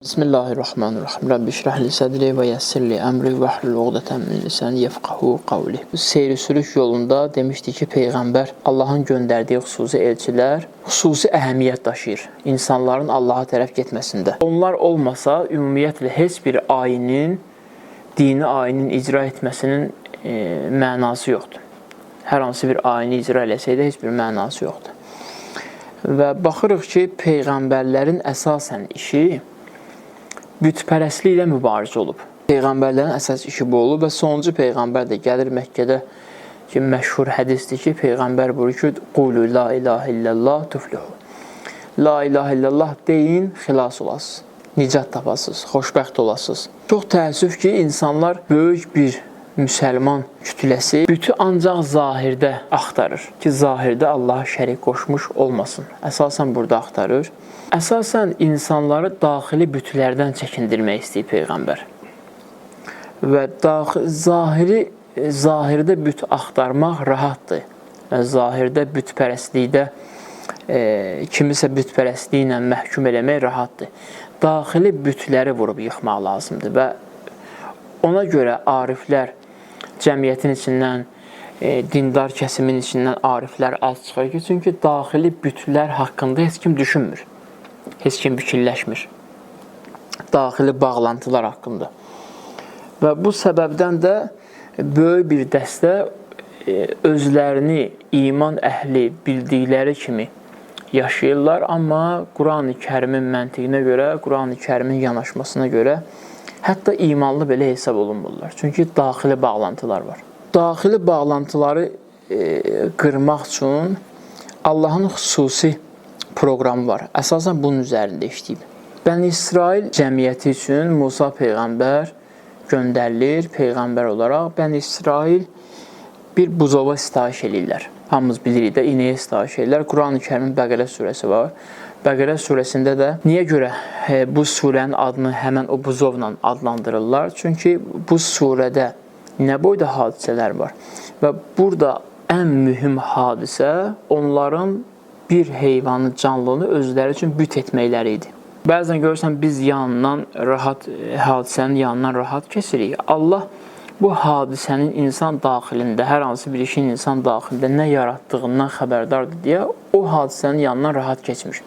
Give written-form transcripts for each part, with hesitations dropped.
Bismillahirrahmanirrahim. Rabbi şrah li sadri və yəssir li əmri və hlul uqdatan min lisani yefqahu qavli. Seyri-sülük yolunda demişdik ki, Peyğəmbər Allahın göndərdiyi xüsusi elçilər xüsusi əhəmiyyət daşıyır insanların Allaha tərəf getməsində. Onlar olmasa, ümumiyyətlə heç bir ayinin, dini ayinin icra etməsinin mənası yoxdur. Hər hansı bir ayini icra eləsəydə heç bir mənası yoxdur. Və baxırıq ki, Peyğəmbərlərin əsasən işi bütpərəstliklə mübarizə olub. Peyğəmbərlərin əsas işi bu olub və sonuncu Peyğəmbər də gəlir Məkkədə ki, məşhur hədisdir ki, Peyğəmbər buyurur ki, qulu la ilahə illallah tuflihu. La ilahə illallah deyin, xilas olasınız, nicat tapasınız, xoşbəxt olasınız. Çox təəssüf ki, insanlar böyük bir müsəlman kütləsi bütü ancaq zahirdə axtarır ki, zahirdə Allaha şərik qoşmuş olmasın. Əsasən burada axtarır. Əsasən insanları daxili bütlərdən çəkindirmək istəyir Peyğəmbər. Və zahirdə büt axtarmaq rahatdır. Və zahirdə bütpərəstlikdə kimisə bütpərəstliklə məhkum eləmək rahatdır. Daxili bütləri vurub yıxmaq lazımdır və ona görə ariflər cəmiyyətin içindən, dindar kəsimin içindən ariflər az çıxır ki, çünki daxili bütlər haqqında heç kim düşünmür. Heç kim fikirləşmir. Daxili bağlantılar haqqında. Və bu səbəbdən də böyük bir dəstə özlərini iman əhli bildikləri kimi yaşayırlar, amma Quran-ı Kərimin məntiqinə görə, Quran-ı Kərimin yanaşmasına görə hətta imanlı belə hesab olunmurlar. Çünki daxili bağlantılar var. Daxili bağlantıları qırmaq üçün Allahın xüsusi proqramı var. Əsasən bunun üzərində işləyib. Bəni İsrail cəmiyyəti üçün Musa Peyğəmbər göndərilir. Peyğəmbər olaraq Bəni İsrail bir buzova sitayiş edirlər. Hamımız bilirik də, ineyə sitayiş edirlər. Quran-ı Kərimin Bəqərə surəsi var. Bəqərə surəsində də niyə görə bu surənin adını həmən o buzovla adlandırırlar? Çünki bu surədə nə boyda hadisələr var. Və burada ən mühüm hadisə onların bir heyvanı, canlını özləri üçün büt etməkləri idi. Bəzən görürsən, biz hadisənin yanından rahat keçirik. Allah bu hadisənin insan daxilində, hər hansı bir işin insan daxilində nə yaratdığından xəbərdardır deyə o hadisənin yanından rahat keçmir.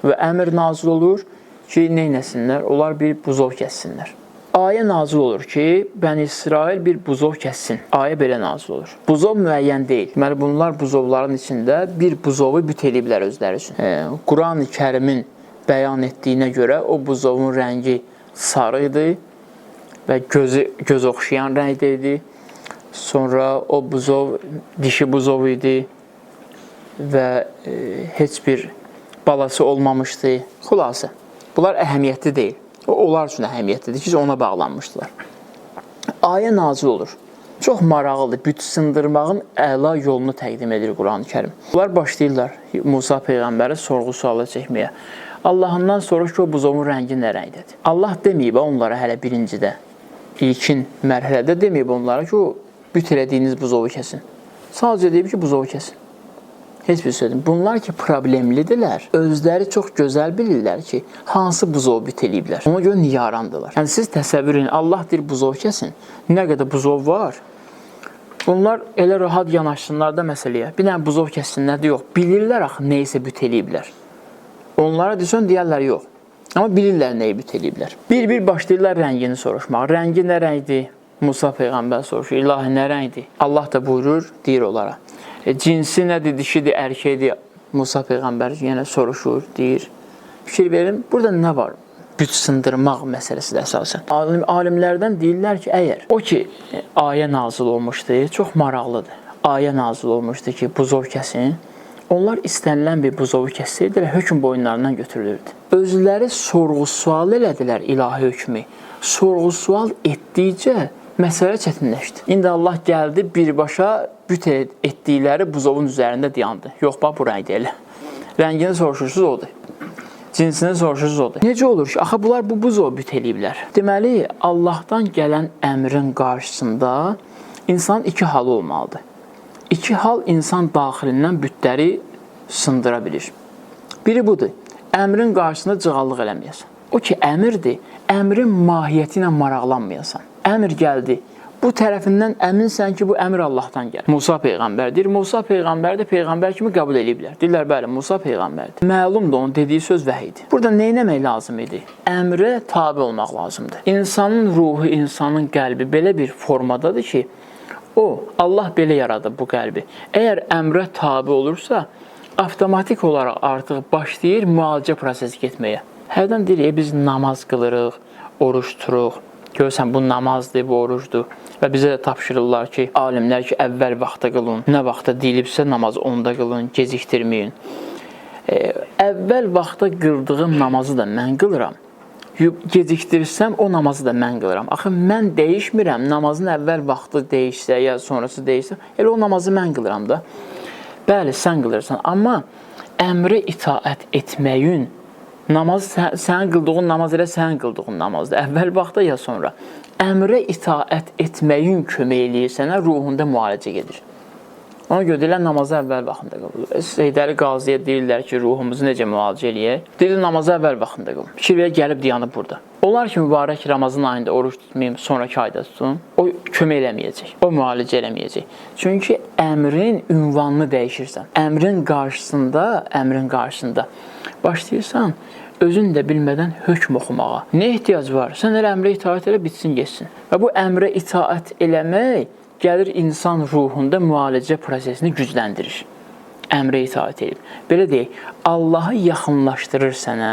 Və əmr nazil olur ki, neynəsinlər? Onlar bir buzov kəssinlər. Ayə nazil olur ki, Bəni İsrail bir buzov kəssin. Ayə belə nazil olur. Buzov müəyyən deyil. Deməli, bunlar buzovların içində bir buzovu büt eləyiblər özləri üçün. Quran-ı Kərimin bəyan etdiyinə görə o buzovun rəngi sarı idi və göz oxşayan rəngdə idi. Sonra o buzov dişi buzov idi və heç bir balası olmamışdı. Xülasə, bunlar əhəmiyyətli deyil. Onlar üçün əhəmiyyətlidir ki, ona bağlanmışdılar. Ayə nazil olur. Çox maraqlıdır. Büt sındırmağın əla yolunu təqdim edir Quran-ı Kərim. Bunlar başlayırlar Musa Peyğəmbəri sorğu-suala çəkməyə. Allahından soruş ki, o buzovun rəngi nə rəngdədir? Allah deməyib onlara hələ birincidə, ilkin mərhələdə deməyib onlara ki, o büt elədiyiniz buzovu kəsin. Sadəcə deyib ki, buzovu kəsin. Heç bir söyləyim. Bunlar ki, problemlidirlər. Özləri çox gözəl bilirlər ki, hansı buzov büt eləyiblər. Ona görə niyarandılar. Yəni, siz təsəvvür edin, Allah deyir buzov kəsin. Nə qədər buzov var? Bunlar elə rahat yanaşsınlar da məsələyə. Bir dənə buzov kəssinlər də yox. Bilirlər axı, neysə büt eləyiblər. Onlara desən, deyərlər yox. Amma bilirlər nəyi büt eləyiblər. Bir-bir başlayırlar rəngini soruşmaq. Rəngi nə rəngdir? Musa Peyğəmbər soruşur. İlahi nə rəngdir? Allah da buyurur, deyir onlara. Cinsi nədir, dişidir, ərkəkdir? Musa Peyğəmbər yenə soruşur, deyir. Fikir verin, burada nə var? Büt sındırmaq məsələsidir əsasən. Alimlərdən deyirlər ki, əgər o ki, ayə nazil olmuşdu, çox maraqlıdır. Ayə nazil olmuşdu ki, buzov kəsin. Onlar istənilən bir buzovu kəssəydi və hökm boyunlarından götürülürdü. Özləri sorğu-sual elədilər ilahi hökmü. Sorğu-sual etdikcə məsələ çətinləşdi. İndi Allah gəldi, birbaşa büt etdikləri buzovun üzərində dayandı. Yox, bax, bu rəngdə elə. Rəngini soruşursunuz, odur. Cinsini soruşursunuz, odur. Necə olur ki, axı bunlar bu buzovu büt eləyiblər? Deməli, Allahdan gələn əmrin qarşısında insanın iki halı olmalıdır. İki hal insan daxilindən bütləri sındıra bilir. Biri budur, əmrin qarşısında cığallıq eləməyəsən. O ki əmirdir, əmrin mahiyyəti ilə maraqlanmayasan. Əmr gəldi. Bu tərəfindən əminsən ki, bu əmr Allahdan gəlir. Musa peyğəmbərdir. Musa peyğəmbər də peyğəmbər kimi qəbul ediblər. Deyirlər, bəli, Musa peyğəmbərdir. Məlumdur, onun dediyi söz vəhidir. Burada nə etmək lazım idi? Əmrə tabe olmaq lazımdır. İnsanın ruhu, insanın qəlbi belə bir formadadır ki, Allah belə yaradıb bu qəlbi. Əgər əmrə tabe olursa, avtomatik olaraq artıq başlayır müalicə prosesi getməyə. Hərdən deyirik, biz namaz qılırıq, oruç tuturuq. Görürsən, bu namazdır, bu orucdur. Və bizə də tapşırırlar ki, alimlər ki, əvvəl vaxta qılın. Nə vaxta deyilibsə, namazı onda qılın, gecikdirməyin. Əvvəl vaxta qıldığım namazı da mən qılıram. Gecikdirsəm, o namazı da mən qılıram. Axı, mən dəyişmirəm. Namazın əvvəl vaxtı dəyişsə, ya sonrası dəyişsə, elə o namazı mən qılıram da. Bəli, sən qılırsan. Amma əmrə itaət etməyin, sənin qıldığın namaz elə sənin qıldığın namazdır. Əvvəl vaxtda ya sonra. Əmrə itaət etməyin kömək eləyir sənə, ruhunda müalicə gedir. Ona görə deyirlər, namazı əvvəl vaxtında qılır. Heydəri Qaziyə deyirlər ki, ruhumuzu necə müalicə eləyək? Deyirlər, namazı əvvəl vaxtında qılın. Fikirliyə gəlib dayanıb burada. Onlar ki, mübarək Ramazan ayında oruç tutmayayım, sonraki ayda tutun, o kömək eləməyəcək, o müalicə eləməyəcək. Çünki əmrin ünvanını dəyişirsən. Əmrin qarşısında başlayırsan, özün də bilmədən hökm oxumağa. Nə ehtiyac var? Sən elə əmrə itaət elə, bitsin, geçsin. Və bu əmrə itaət eləmək gəlir insan ruhunda müalicə prosesini gücləndirir. Əmrə itaət edib. Belə deyək, Allahı yaxınlaşdırır sənə.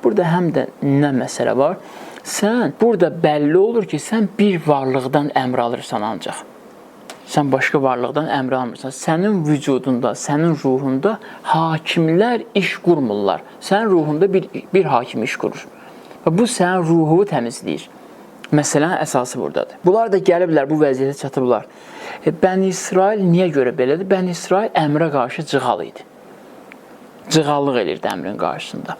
Burada həm də nə məsələ var? Sən, burada bəlli olur ki, sən bir varlıqdan əmr alırsan ancaq. Sən başqa varlıqdan əmr almırsan. Sənin vücudunda, sənin ruhunda hakimlər iş qurmurlar. Sənin ruhunda bir hakim iş qurur. Və bu sənin ruhunu təmizləyir. Məsələnin əsası buradadır. Bunlar da gəliblər, bu vəziyyətə çatıblar. Bəni İsrail niyə görə belədir? Bəni İsrail əmrə qarşı cığal idi. Cığallıq elirdi əmrin qarşısında.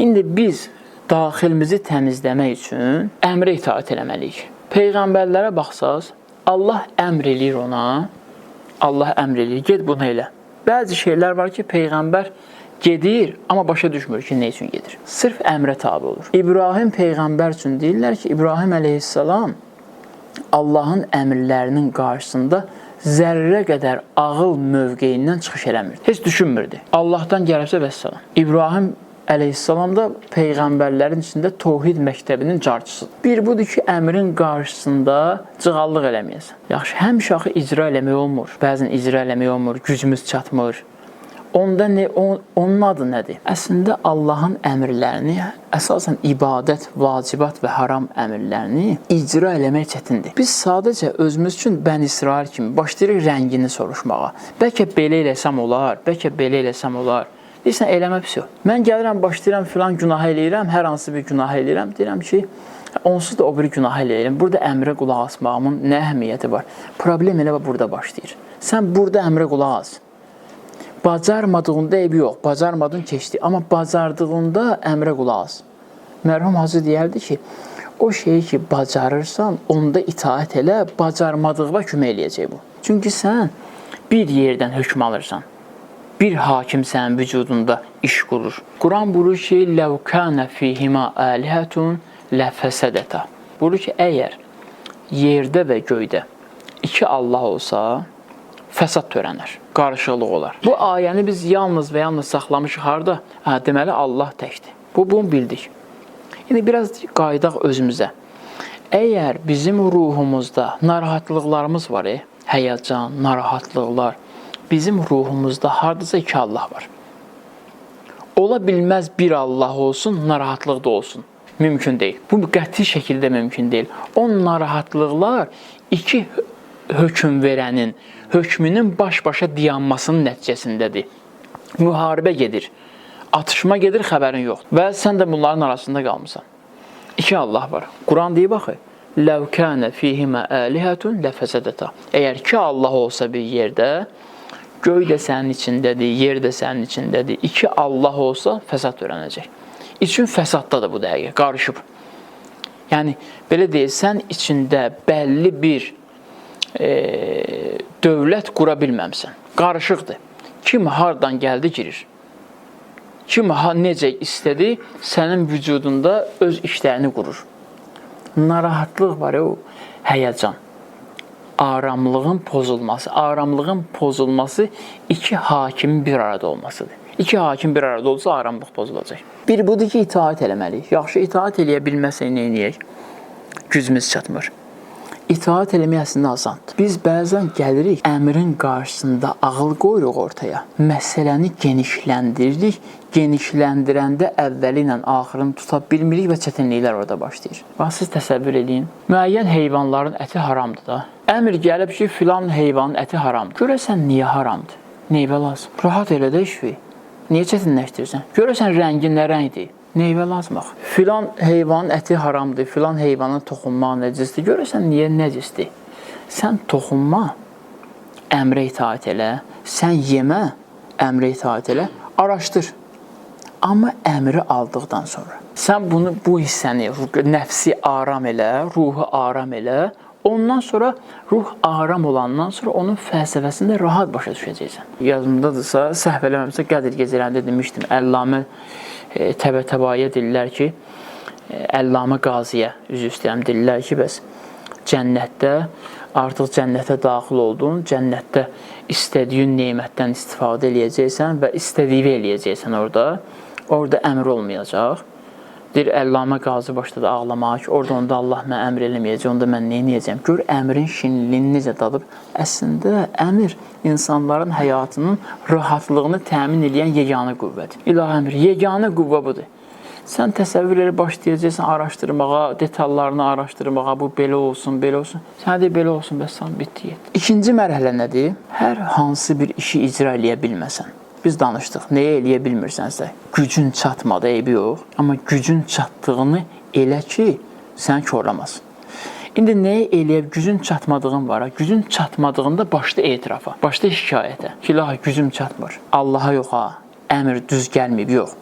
İndi biz daxilimizi təmizləmək üçün əmrə itaət eləməliyik. Peyğəmbərlərə baxsaq, Allah əmr eləyir ona, Allah əmr eləyir, get bunu elə. Bəzi şeylər var ki, Peyğəmbər gedir, amma başa düşmür ki, nə üçün gedir. Sırf əmrə tabi olur. İbrahim Peyğəmbər üçün deyirlər ki, İbrahim əleyhissalam Allahın əmrlərinin qarşısında zərrə qədər ağıl mövqeyindən çıxış eləmirdi. Heç düşünmürdü. Allahdan gəlibsə vəssalam. İbrahim əleyhissalam da Peyğəmbərlərin içində Tohid məktəbinin carçısıdır. Bir budur ki, əmrin qarşısında cığallıq eləməyəsən. Yaxşı, həmişə axı icra eləmək olmur. Bəzən icra eləmək olmur, gücümüz çatmır. Onda onun adı nədir? Əslində Allahın əmrlərini, əsasən ibadət, vacibat və haram əmrlərini icra eləmək çətindir. Biz sadəcə özümüz üçün Bəni İsrail kimi başlayırıq rəngini soruşmağa. Bəlkə belə eləsəm olar, bəlkə belə eləsəm olar. Deyirsən, eləmə pis yox. Mən gəlirəm, başlayıram filan günah eləyirəm, hər hansı bir günah eləyirəm. Deyirəm ki, onsuz da o bir günah eləyirəm. Burada əmrə qulaq asmağımın nə əhəmiyyəti var? Problem elə burada başlayır. Sən burada əmrə qulaq as. Bacarmadığında eybi yox, bacarmadın keçdi. Amma bacardığında əmrə qulaq as. Mərhum Hacı deyərdi ki, o şeyi ki, bacarırsan, onda itaət elə, bacarmadığına kömək eləyəcək bu. Çünki sən bir yerdən hökm alırsan. Bir hakim sənin vücudunda iş qurur. Quran buyurur ki, "Ləv kana fihima alihatun lafəsadata." Buyurur ki, əgər yerdə və göydə iki Allah olsa, fəsad törənər, qarışıqlıq olar. Bu ayəni biz yalnız və yalnız saxlamışıq harda? Deməli Allah təkdir. Bunu bildik. İndi biraz qayıdaq özümüzə. Əgər bizim ruhumuzda narahatlıqlarımız var, həyəcan, narahatlıqlar, bizim ruhumuzda hardasa iki Allah var. Ola bilməz bir Allah olsun, narahatlıq da olsun. Mümkün deyil. Bu qəti şəkildə mümkün deyil. O narahatlıqlar iki hökm verənin, hökmünün baş-başa dayanmasının nəticəsindədir. Müharibə gedir, atışma gedir, xəbərin yoxdur. Və sən də bunların arasında qalmısan. İki Allah var. Quran deyib baxı, "Ləv kana fihima alihatun lafəsadata." Əgər iki Allah olsa bir yerdə, göy də sənin içindədir, yer də sənin içindədir. İki Allah olsa fəsad törənəcək. İçin fəsaddadır bu dəqiqə, qarışıb. Yəni, belə deyil, sən içində bəlli bir dövlət qura bilməmsən. Qarışıqdır. Kim hardan gəldi, girir. Kim necə istədi, sənin vücudunda öz işlərini qurur. Narahatlıq var ya, o həyəcan. Aramlığın pozulması. Aramlığın pozulması iki hakimin bir arada olmasıdır. İki hakim bir arada olsa aramlıq pozulacaq. Bir budur ki, itaat eləməliyik. Yaxşı, itaat eləyə bilməsək nə edək? Gücümüz çatmır. İtaat eləmək əslində asandır. Biz bəzən gəlirik, əmrin qarşısında ağıl qoyuruq ortaya. Məsələni genişləndiririk. Genişləndirəndə əvvəli ilə axırını tuta bilmirik və çətinliklər orada başlayır. Bax, siz təsəvvür edin. Müəyyən heyvanların əti haramdır da. Əmr gəlib ki, filan heyvanın əti haramdır. Görəsən, niyə haramdır? Neyvə lazım? Rahat elə də işvi. Niyə çətinləşdirirsən? Görəsən, rəngi nə rəngdir? Neyvə lazım axı. Filan heyvanın əti haramdır, filan heyvanın toxunmaq nəcisdir. Görəsən, niyə nəcisdir? Sən toxunma, əmrə itaat elə. Sən yemə, əmrə itaat elə. Araşdır. Amma əmri aldıqdan sonra. Sən bu hissəni, nəfsi aram elə, ruhu aram elə. Ondan sonra ruh aram olandan sonra onun fəlsəfəsində rahat başa düşəcəksən. Yazımdadırsa, səhv eləməmsə, Qədir gecələrində demişdim. Əllamə Təbətəbaiyə deyirlər ki, Əllamə Qaziyə üzr istəyirəm, deyirlər ki, bəs cənnətdə, artıq cənnətə daxil oldun, cənnətdə istədiyin nemətdən istifadə eləyəcəksən və istədiyini eləyəcəksən orada. Orada əmr olmayacaq. Deyir, Əllamə Qazi başladı ağlamaq ki, orada onda Allah mənə əmr eləməyəcək, onda mən nə edəcəm? Gör, əmrin şirinliyini necə dadıb. Əslində, əmr insanların həyatının rahatlığını təmin edən yeganə qüvvədir. İlahi əmr, yeganə qüvvə budur. Sən təsəvvür elə başlayacaqsan araşdırmağa, detallarını araşdırmağa, bu belə olsun, belə olsun. Sənə deyir, belə olsun, bəs sən bitdi, yet. İkinci mərhələ nədir? Hər hansı bir işi icra eləyə bilməsən. Biz danışdıq, nəyə eləyə bilmirsənsə, gücün çatmadı, eybi yox. Amma gücün çatdığını elə ki, sən korlamasın. İndi nəyə eləyib gücün çatmadığın var? Gücün çatmadığında başda etirafa, başda şikayətə. Ki, ilahi, gücüm çatmır. Allaha yox ha, əmr düz gəlməyib, yox.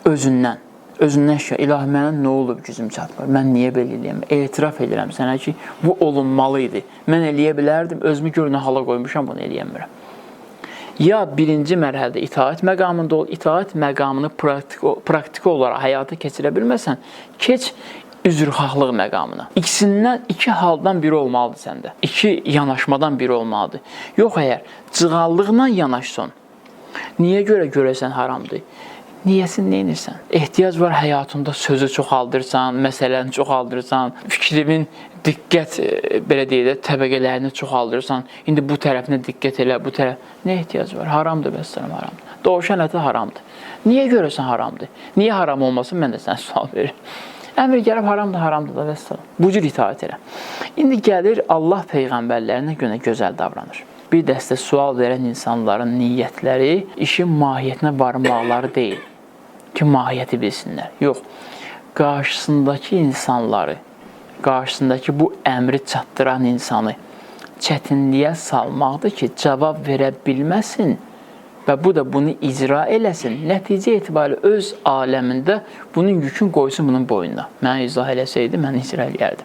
Özündən şikayət. İlahi, mənə nə olub gücüm çatmır? Mən niyə belə eləyəm? Etiraf edirəm sənə ki, bu olunmalı idi. Mən eləyə bilərdim, özümü gör nə hala qoymuşam, bunu eləyəmirəm. Ya birinci mərhələdə itaat məqamında ol, itaat məqamını praktiki olaraq həyata keçirə bilməsən, keç üzrxahlıq məqamına. İkisindən, iki haldan biri olmalıdır səndə. İki yanaşmadan biri olmalıdır. Yox, əgər cığallıqla yanaşsan, niyə görə görəsən haramdır? Niyəsin, neynirsən? Ehtiyac var həyatında sözü çoxaldırsan, məsələni çoxaldırsan, fikrimin diqqət, belə deyək, təbəqələrini çoxaldırsan, indi bu tərəfinə diqqət elə, bu tərəf. Nə ehtiyac var? Haramdır, bəsələm, haramdır. Doğuşan əti haramdır. Niyə görəsən haramdır? Niyə haram olmasın? Mən də sənə sual verirəm. Əmr gəlib haramdır da, bəsələm. Bu cür itaat elə. İndi gəlir, Allah peyğəmbərlərinə görə gözəl davranır. Bir dəstə sual verən insanların niyyətləri işin mahiyyətinə varmaqları deyil ki, mahiyyəti bilsinlər. Yox, qarşısındakı insanları, qarşısındakı bu əmri çatdıran insanı çətinliyə salmaqdır ki, cavab verə bilməsin və bu da bunu icra eləsin. Nəticə etibarilə öz aləmində bunun yükün qoysun bunun boynuna. Mənə izah eləsəydi, mən icra eləyərdim.